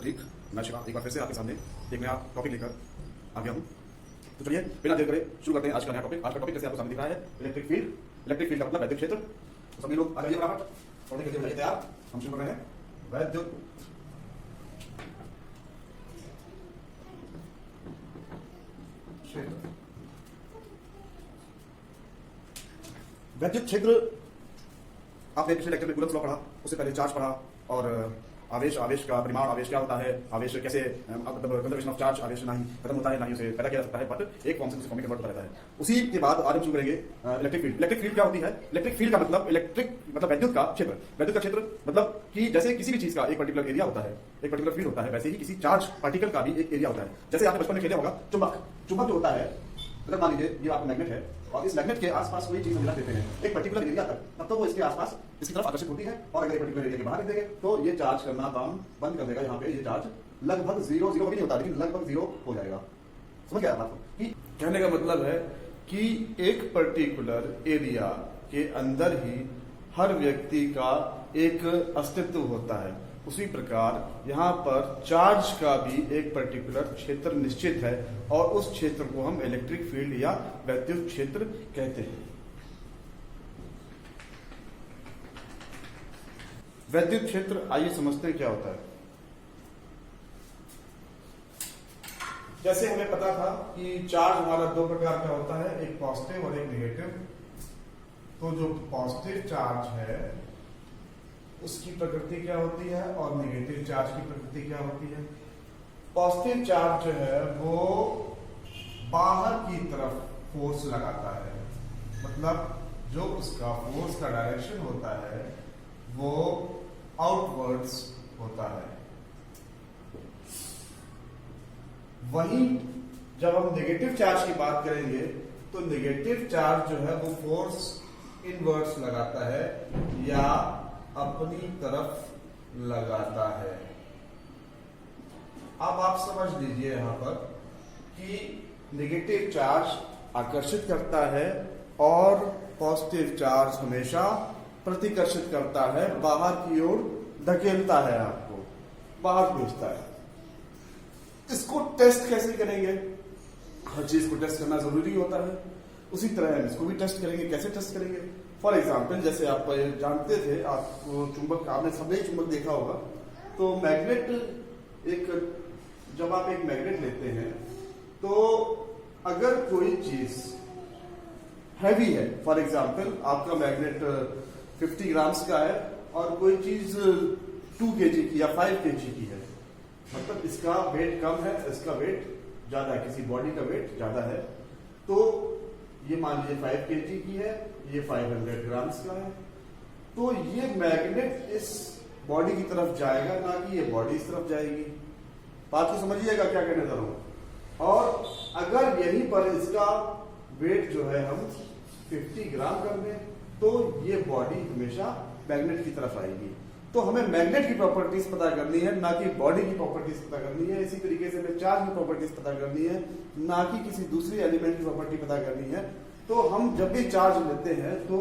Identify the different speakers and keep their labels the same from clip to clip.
Speaker 1: ठीक, मैं शिवा एक बार फिर से आपके सामने एक नया टॉपिक लेकर आ गया हूँ। तो चलिए बिना देर करे शुरू करते हैं आज का नया टॉपिक। आज का टॉपिक जैसे आपको सामने दिख रहा है इलेक्ट्रिक फील्ड। इलेक्ट्रिक फील्ड का मतलब वैद्युत क्षेत्र। तो सभी लोग आ जाइए फटाफट, पढ़ने के लिए हो जाइए तैयार। हम शुरू कर रहे हैं वैद्युत क्षेत्र। वैद्युत क्षेत्र आपने पिछले लेक्चर में कूलम्स लॉ पढ़ा, उससे पहले चार्ज पढ़ा और आवेश का परिमाण, आवेश क्या होता है, आवेश कैसे मतलब कंजर्वेशन ऑफ चार्ज, आवेश ना ही खत्म होता है ना ही उसे पैदा किया जा सकता है, बट एक फॉर्म से दूसरे फॉर्म में कन्वर्ट होता रहता है। उसी के बाद आज हम शुरू करेंगे इलेक्ट्रिक फील्ड। इलेक्ट्रिक फील्ड क्या होती है? इलेक्ट्रिक फील्ड का मतलब इलेक्ट्रिक मतलब वैद्युत का क्षेत्र। वैद्युत का क्षेत्र मतलब कि जैसे किसी भी चीज का एक पर्टिकुलर एरिया होता है, एक पर्टिकुलर फील्ड होता है, वैसे ही किसी चार्ज पार्टिकल का भी एक एरिया होता है। जैसे आपने बचपन में खेला होगा चुंबक। चुंबक जो होता है, अगर मान लीजिए ये आपका मैग्नेट है और इस मैग्नेट के आसपास कोई चीज हम रख देते हैं एक पर्टिकुलर एरिया तक, तब तो वो इसके आसपास इसकी तरफ आकर्षित होती है, और अगर एक पर्टिकुलर एरिया के बाहर रख देंगे तो ये चार्ज करना काम बंद कर देगा। यहाँ पे ये चार्ज लगभग जीरो भी नहीं होता, लेकिन लगभग जीरो हो जाएगा। समझ गया आपको? कि
Speaker 2: कहने का मतलब है कि एक पर्टिकुलर एरिया के अंदर ही हर व्यक्ति का एक अस्तित्व होता है। उसी प्रकार यहाँ पर चार्ज का भी एक पर्टिकुलर क्षेत्र निश्चित है और उस क्षेत्र को हम इलेक्ट्रिक फील्ड या वैद्युत क्षेत्र कहते हैं। वैद्युत क्षेत्र आइए समझते हैं क्या होता है। जैसे हमें पता था कि चार्ज हमारा दो प्रकार का होता है, एक पॉजिटिव और एक नेगेटिव। तो जो पॉजिटिव चार्ज है उसकी प्रकृति क्या होती है और नेगेटिव चार्ज की प्रकृति क्या होती है। पॉजिटिव चार्ज जो है वो बाहर की तरफ फोर्स लगाता है, मतलब जो उसका फोर्स का डायरेक्शन होता है वो आउटवर्ड्स होता है। वहीं जब हम नेगेटिव चार्ज की बात करेंगे तो नेगेटिव चार्ज जो है वो फोर्स इनवर्ड्स लगाता है या अपनी तरफ लगाता है। अब आप समझ लीजिए यहां पर कि नेगेटिव चार्ज आकर्षित करता है और पॉजिटिव चार्ज हमेशा प्रतिकर्षित करता है, बाहर की ओर धकेलता है, आपको बाहर भेजता है। इसको टेस्ट कैसे करेंगे? हर चीज को टेस्ट करना जरूरी होता है, उसी तरह हम इसको भी टेस्ट करेंगे। कैसे टेस्ट करेंगे? फॉर एग्जाम्पल जैसे आप जानते थे, आपको चुंबक, आपने सबने चुंबक देखा होगा। तो मैग्नेट जब आप एक मैग्नेट लेते हैं तो अगर कोई चीज हैवी है, फॉर एग्जाम्पल आपका मैग्नेट 50 ग्राम्स का है और कोई चीज 2 kg की या 5 kg की है, मतलब इसका वेट कम है, इसका वेट ज्यादा है, किसी बॉडी का वेट ज्यादा है, तो ये मान लीजिए 5 kg की है, ये 500 ग्राम्स का है, तो ये मैग्नेट इस बॉडी की तरफ जाएगा, ना कि ये बॉडी इस तरफ जाएगी। बात को समझिएगा क्या कहने जा रहा हूं। और अगर यहीं पर इसका वेट जो है हम 50 ग्राम कर दें तो ये बॉडी हमेशा मैग्नेट की तरफ आएगी। तो हमें मैग्नेट की प्रॉपर्टीज पता करनी है, ना कि बॉडी की प्रॉपर्टीज पता करनी है। इसी तरीके से हमें चार्ज की प्रॉपर्टीज पता करनी है, ना कि किसी दूसरी एलिमेंट की प्रॉपर्टी पता करनी है। तो हम जब भी चार्ज लेते हैं तो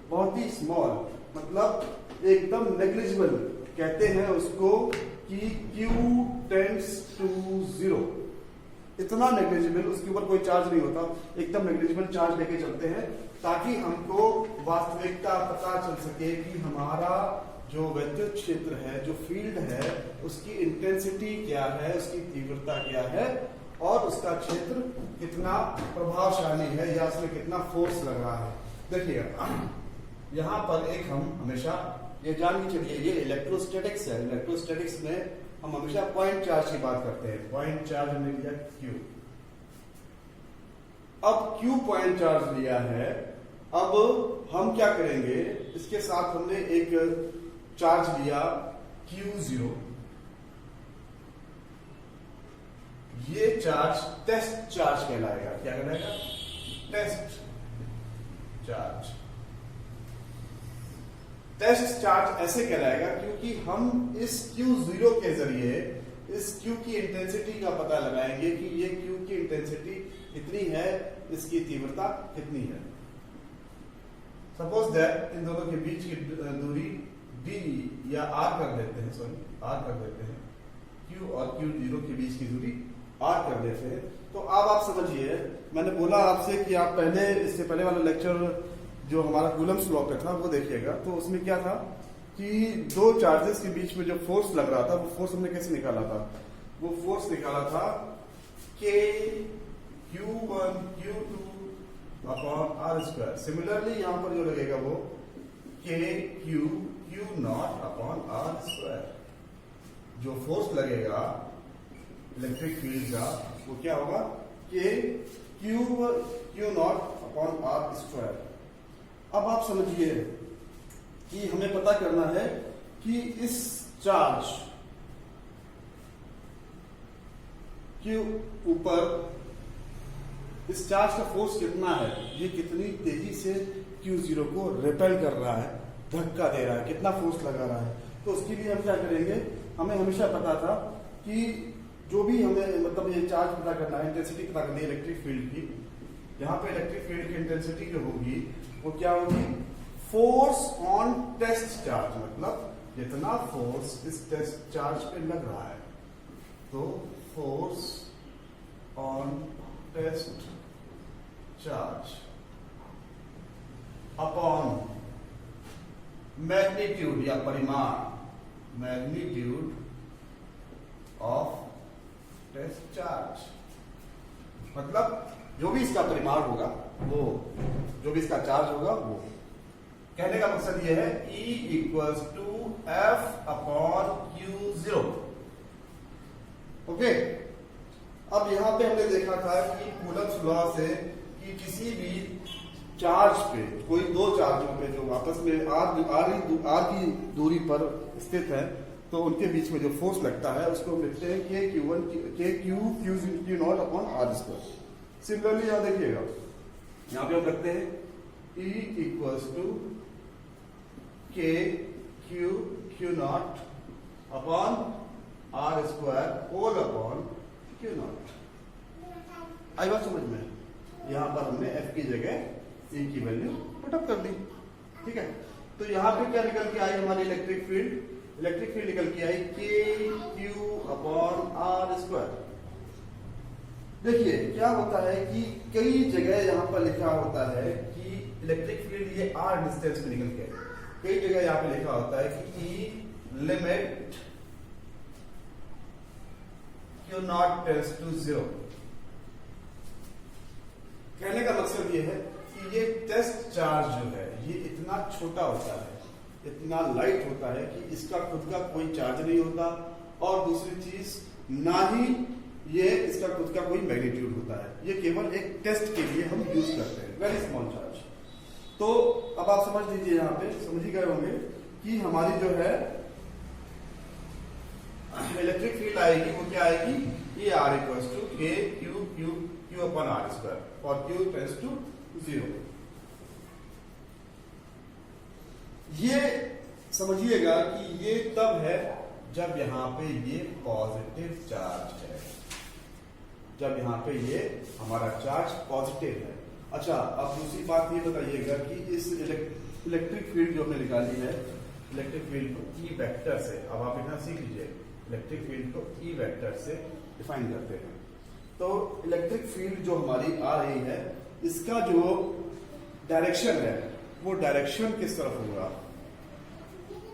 Speaker 2: बहुत ही स्मॉल, मतलब एकदम नेग्लिजिबल कहते हैं उसको कि Q टेंड्स टू 0, इतना नेग्लिजिबल, उसके ऊपर कोई चार्ज नहीं होता, एकदम नेग्लिजिबल चार्ज लेके चलते हैं ताकि हमको वास्तविकता पता चल सके कि हमारा जो वैद्युत क्षेत्र है, जो फील्ड है, उसकी इंटेंसिटी क्या है, उसकी तीव्रता क्या है और उसका क्षेत्र कितना प्रभावशाली है या उसमें कितना फोर्स लग रहा है। देखिएगा यहां पर एक हम हमेशा ये जान के चलिए, ये इलेक्ट्रोस्टैटिक्स है। इलेक्ट्रोस्टैटिक्स में हम हमेशा पॉइंट चार्ज की बात करते हैं। पॉइंट चार्ज हमने लिया Q। अब Q पॉइंट चार्ज लिया है, अब हम क्या करेंगे, इसके साथ हमने एक चार्ज लिया Q0। ये चार्ज टेस्ट चार्ज कहलाएगा। क्या कहलाएगा? Test charge. टेस्ट चार्ज ऐसे कहलाएगा क्योंकि हम इस Q0 के जरिए इस Q की इंटेंसिटी का पता लगाएंगे कि ये Q की इंटेंसिटी कितनी है, इसकी तीव्रता कितनी है। सपोज दैट इन दोनों के बीच की दूरी d या r कर देते हैं, सॉरी r कर देते हैं।
Speaker 1: Q और Q0 के बीच की दूरी R कर देते हैं। तो अब आप समझिए, मैंने बोला आपसे कि आप पहले इससे पहले वाला लेक्चर जो हमारा कूलम्स लॉ पे था वो देखिएगा। तो उसमें क्या था कि दो चार्जेस के बीच में जो फोर्स लग रहा था वो फोर्स हमने कैसे निकाला था? वो फोर्स निकाला था K Q1 Q2 upon R square. Similarly यहां पर जो लगेगा वो K Q Q0 upon R square. जो फोर्स लगेगा इलेक्ट्रिक फील्ड का वो क्या होगा? K Q0 upon R square. अब आप समझिए कि हमें पता करना है कि इस चार्ज के ऊपर इस चार्ज का फोर्स कितना है, ये कितनी तेजी से Q0 को रिपेल कर रहा है, धक्का दे रहा है, कितना फोर्स लगा रहा है। तो उसके लिए हम क्या करेंगे, हमें हमेशा पता था कि जो भी हमें मतलब ये चार्ज पता करना है, इंटेंसिटी पता करनी है इलेक्ट्रिक फील्ड की। यहाँ पे इलेक्ट्रिक फील्ड की इंटेंसिटी जो होगी वो क्या होगी? फोर्स ऑन टेस्ट चार्ज, मतलब जितना फोर्स इस टेस्ट चार्ज पे लग रहा है। तो force on test charge upon magnitude या परिमाण, मैग्नीट्यूड ऑफ टेस्ट चार्ज, मतलब जो भी इसका परिमाण होगा वो, जो भी इसका चार्ज होगा वो। कहने का मकसद ये है E equals to F upon Q0। Okay, अब यहां पे हमने देखा था कि कूलम्स लॉ से कि किसी भी चार्ज पे, कोई दो चार्जों पे जो आपस में R की दूरी पर स्थित है, तो उनके बीच में जो फोर्स लगता है उसको हम लिखते हैं Q0 upon R square. Similarly यहां देखिएगा, यहां पे हम रखते हैं E equals to K Q0 upon R square whole upon Q0। आई बात समझ में? यहां पर हमने F की जगह E की वैल्यू पुटअप कर दी, ठीक है। तो यहां पे क्या निकल के आई हमारी इलेक्ट्रिक फील्ड? इलेक्ट्रिक फील्ड निकल के आई K Q upon R square. देखिए क्या होता है कि कई जगह यहां पर लिखा होता है कि इलेक्ट्रिक फील्ड ये R डिस्टेंस में निकल के, कई जगह यहां पे लिखा होता है कि E limit Q0 tends to 0। कहने का मकसद ये है कि ये टेस्ट चार्ज जो है ये इतना छोटा होता है, इतना लाइट होता है कि इसका खुद का कोई चार्ज नहीं होता, और दूसरी चीज ना ही ये इसका खुद का कोई मैग्नीट्यूड होता है। ये केवल एक टेस्ट के लिए हम यूज करते हैं, वेरी स्मॉल चार्ज। तो अब आप समझ लीजिए, यहाँ पे समझ ही गए होंगे कि हमारी जो है इलेक्ट्रिक फील्ड आएगी वो क्या आएगी? ये R equals to K Q upon R square और Q टेंड्स टू 0। ये समझिएगा कि ये तब है जब यहां पे ये पॉजिटिव चार्ज है, जब यहां पे ये हमारा चार्ज पॉजिटिव है। अच्छा, अब दूसरी बात ये बताइएगा कि इस इलेक्ट्रिक फील्ड जो हमने निकाली है, इलेक्ट्रिक फील्ड को E वेक्टर से, अब आप इतना सीख लीजिए, इलेक्ट्रिक फील्ड को E वेक्टर से डिफाइन करते हैं। तो इलेक्ट्रिक फील्ड जो हमारी आ रही है, इसका जो डायरेक्शन है वो डायरेक्शन किस तरफ होगा?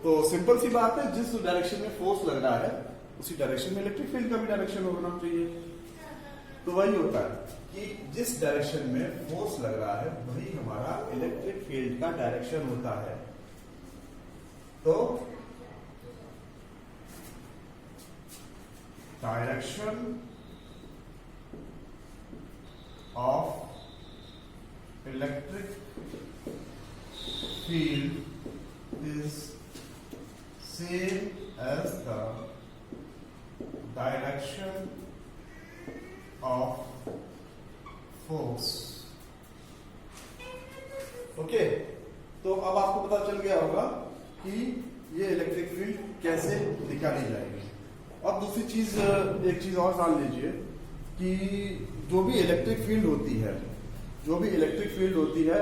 Speaker 1: तो सिंपल सी बात है, जिस डायरेक्शन में फोर्स लग रहा है उसी डायरेक्शन में इलेक्ट्रिक फील्ड का भी डायरेक्शन होना चाहिए। तो वही होता है कि जिस डायरेक्शन में फोर्स लग रहा है वही हमारा इलेक्ट्रिक फील्ड का डायरेक्शन होता है। तो direction of electric field is same as the direction of force. Okay, तो अब आपको पता चल गया होगा कि ये इलेक्ट्रिक फील्ड कैसे निकाली जाएगी। अब दूसरी चीज, एक चीज और जान लीजिए कि जो भी इलेक्ट्रिक फील्ड होती है, जो भी इलेक्ट्रिक फील्ड होती है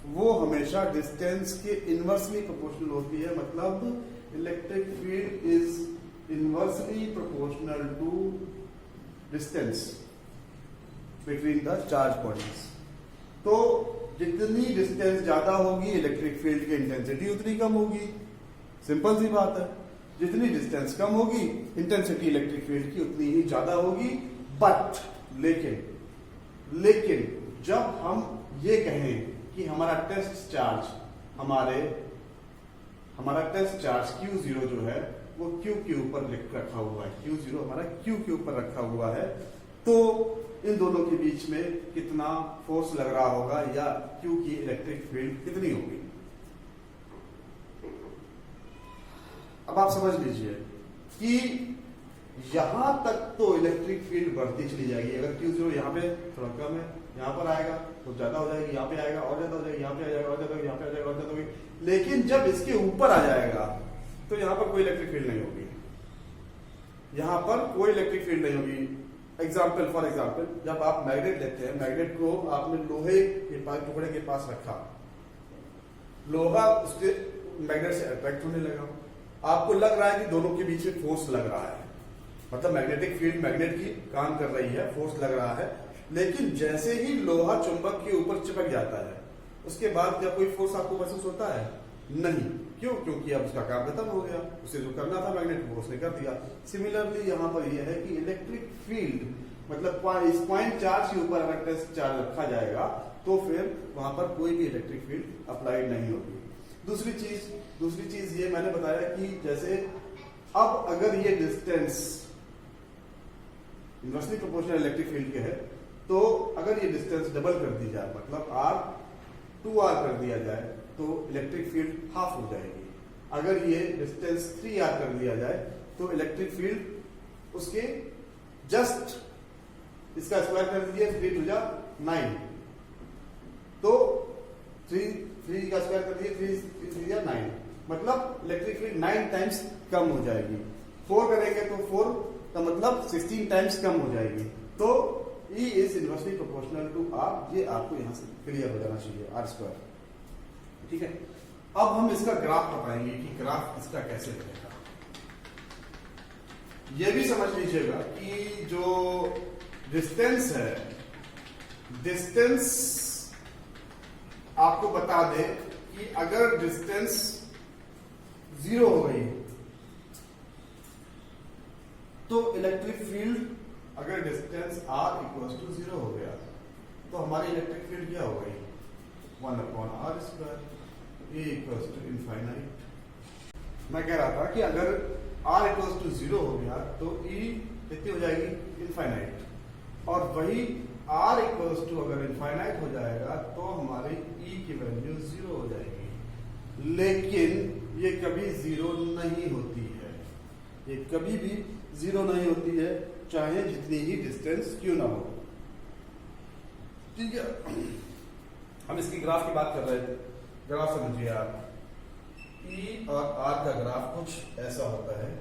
Speaker 1: वो हमेशा डिस्टेंस के इनवर्सली प्रोपोर्शनल होती है। मतलब electric field is
Speaker 2: inversely proportional to distance between the charge bodies. तो जितनी डिस्टेंस ज्यादा होगी इलेक्ट्रिक फील्ड की इंटेंसिटी उतनी कम होगी। सिंपल सी बात है, जितनी डिस्टेंस कम होगी इंटेंसिटी इलेक्ट्रिक फील्ड की उतनी ही ज्यादा होगी। बट लेकिन जब हम ये कहें कि हमारा टेस्ट चार्ज हमारा टेस्ट चार्ज Q0 जो है वो Q के ऊपर रखा हुआ है, Q0 हमारा Q के ऊपर रखा हुआ है, तो इन दोनों के बीच में कितना फोर्स लग रहा होगा या Q की इलेक्ट्रिक फील्ड कितनी होगी। अब आप समझ लीजिए कि यहां तक तो इलेक्ट्रिक फील्ड बढ़ती चली जाएगी। अगर Q0 यहाँ पे थोड़ा कम है, यहां पर आएगा तो ज्यादा हो जाएगी, यहाँ पे आएगा और ज्यादा हो जाएगी, यहाँ पे आ जाएगा और ज्यादा होगी, यहाँ पे आ जाएगा और ज्यादा होगी। लेकिन जब इसके ऊपर आ जाएगा तो यहां पर कोई इलेक्ट्रिक फील्ड नहीं होगी, यहां पर कोई इलेक्ट्रिक फील्ड नहीं होगी। फॉर एग्जाम्पल जब आप मैग्नेट लेते हैं, मैग्नेट को आपने लोहे के टुकड़े के पास रखा, लोहा उसके मैग्नेट से अट्रैक्ट होने लगा, आपको लग रहा है कि दोनों के बीच में फोर्स लग रहा है, मतलब मैग्नेटिक फील्ड मैग्नेट की काम कर रही है, फोर्स लग रहा है। लेकिन जैसे ही लोहा चुंबक के ऊपर चिपक जाता है उसके बाद क्या कोई फोर्स आपको महसूस होता है? नहीं। क्यों? क्योंकि अब उसका काम खत्म हो गया, उसे जो करना था मैग्नेट को उसने कर दिया। सिमिलरली यहां पर यह है कि इलेक्ट्रिक फील्ड मतलब इस पॉइंट चार्ज के ऊपर अगर टेस्ट चार्ज रखा जाएगा तो फिर वहां पर कोई भी इलेक्ट्रिक फील्ड अप्लाइड नहीं होगी। दूसरी चीज ये मैंने बताया कि जैसे अब अगर ये distance inversely proportional electric field के है, तो अगर ये डिस्टेंस डबल कर दी जाए, मतलब R2R कर दिया जाए, तो इलेक्ट्रिक फील्ड हाफ हो जाएगी। अगर ये डिस्टेंस 3R कर दिया जाए तो इलेक्ट्रिक फील्ड उसके जस्ट इसका स्क्वायर कर दीजिए, 3 टू जा 9, तो 3 का स्क्वायर कर दीजिए, 3 जा 9, मतलब इलेक्ट्रिक फील्ड 9 टाइम्स कम हो जाएगी। 4 करेंगे तो 4 का मतलब 16 टाइम्स कम हो जाएगी। तो E is inversely proportional to R, ये आपको यहां से क्लियर हो जाना चाहिए, R²। ठीक है, अब हम इसका ग्राफ बताएंगे कि ग्राफ इसका कैसे बनेगा। ये भी समझ लीजिएगा कि जो डिस्टेंस है, डिस्टेंस आपको बता दे कि अगर डिस्टेंस 0 हो गई तो इलेक्ट्रिक फील्ड, अगर डिस्टेंस R इक्वल टू 0 हो गया तो हमारी इलेक्ट्रिक फील्ड क्या हो गई? 1/R², A equal to infinite. मैं कह रहा था कि अगर R इक्वल टू 0 हो गया तो E कितनी हो जाएगी? इनफाइनाइट। और वही R इक्वल टू अगर इनफाइनाइट हो जाएगा तो हमारी E की वैल्यू 0 हो जाएगी। लेकिन ये कभी 0 नहीं होती है, ये कभी भी 0 नहीं होती है, चाहे जितनी ही डिस्टेंस क्यों ना हो। ठीक है, हम इसकी ग्राफ की बात कर रहे थे। ग्राफ समझिए आप, E और R का ग्राफ कुछ ऐसा होता है,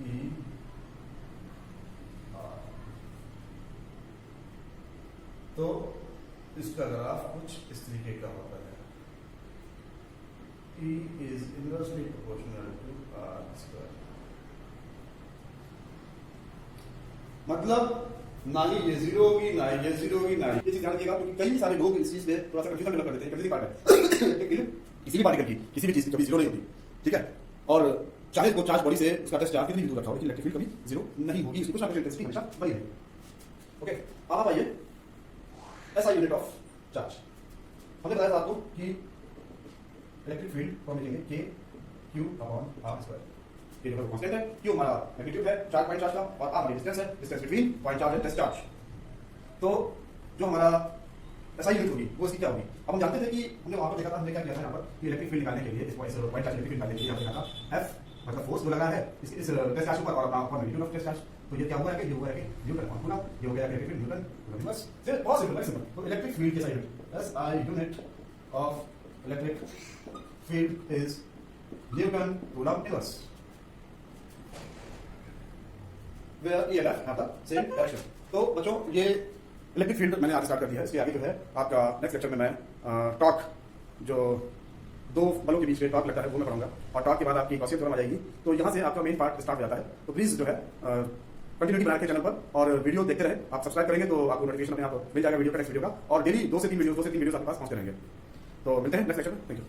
Speaker 2: E R, तो इसका ग्राफ कुछ इस तरीके का होता है, E is inversely proportional to R²। मतलब ना ही ये 0 होगी, ना ही ये 0 होगी, ना ही ये चीज ध्यान रखिएगा, क्योंकि कई सारे लोग इस चीज पे थोड़ा सा कंफ्यूजन डेवलप कर देते हैं। कंफ्यूजिंग पार्ट है किसी भी पार्टिकल की, किसी भी चीज की कभी 0 नहीं होती। ठीक है, और चाहे वो चार्ज बॉडी से उसका टेस्ट चार्ज कितनी भी दूर रखा हो, लेकिन इलेक्ट्रिक फील्ड कभी 0 नहीं होगी, उसकी कुछ ना कुछ इंटेंसिटी हमेशा वही है। ओके, अब आप आइए SI यूनिट ऑफ चार्ज। हमने बताया था आपको कि इलेक्ट्रिक फील्ड को हम लिखेंगे Q/R²। ये जो कांस्टेंट है, Q हमारा मैग्नीट्यूड है चार्ज पॉइंट चार्ज का, और R हमारी डिस्टेंस है, distance between point charge and test charge. तो जो हमारा SI यूनिट होगी वो इसकी क्या होगी? अब हम जानते थे कि हमने वहां पर देखा था, हमने क्या किया था यहाँ पर, इलेक्ट्रिक फील्ड निकालने के लिए, इस पॉइंट चार्ज इलेक्ट्रिक फील्ड निकालने के लिए हमने देखा था F मतलब फोर्स जो लगा है इस टेस्ट चार्ज पर, और अपना मैग्नीट्यूड ऑफ टेस्ट चार्ज। तो ये क्या हुआ है कि ये हुआ है कि न्यूटन और कूलम, ये हो गया इलेक्ट्रिक फील्ड न्यूटन इनवर्स। फिर बहुत सिंपल, वेरी सिंपल। तो इलेक्ट्रिक फील्ड की SI unit of electric field is Newton coulomb inverse, where ELF have the same direction। तो बच्चों ये इलेक्ट्रिक फील्ड मैंने आज स्टार्ट कर दिया है। इसके आगे जो है आपका नेक्स्ट लेक्चर में मैं टॉर्क जो
Speaker 1: दो बलों के बीच में टॉर्क लगता है वो मैं पढ़ाऊंगा, और टॉर्क के बाद आपकी गॉसियन थ्योरम आ जाएगी। तो यहाँ से आपका मेन पार्ट स्टार्ट हो जाता है। तो प्लीज जो है कंटिन्यूटी बना रखें चैनल पर, और वीडियो देखते रहे। आप सब्सक्राइब करेंगे तो आपको नोटिफिकेशन अपने आप मिल जाएगा वीडियो का, नेक्स्ट वीडियो का, और डेली 2 से 3 वीडियो आपके पास पहुंचते रहेंगे। तो मिलते हैं नेक्स्ट लेक्चर में। Thank you.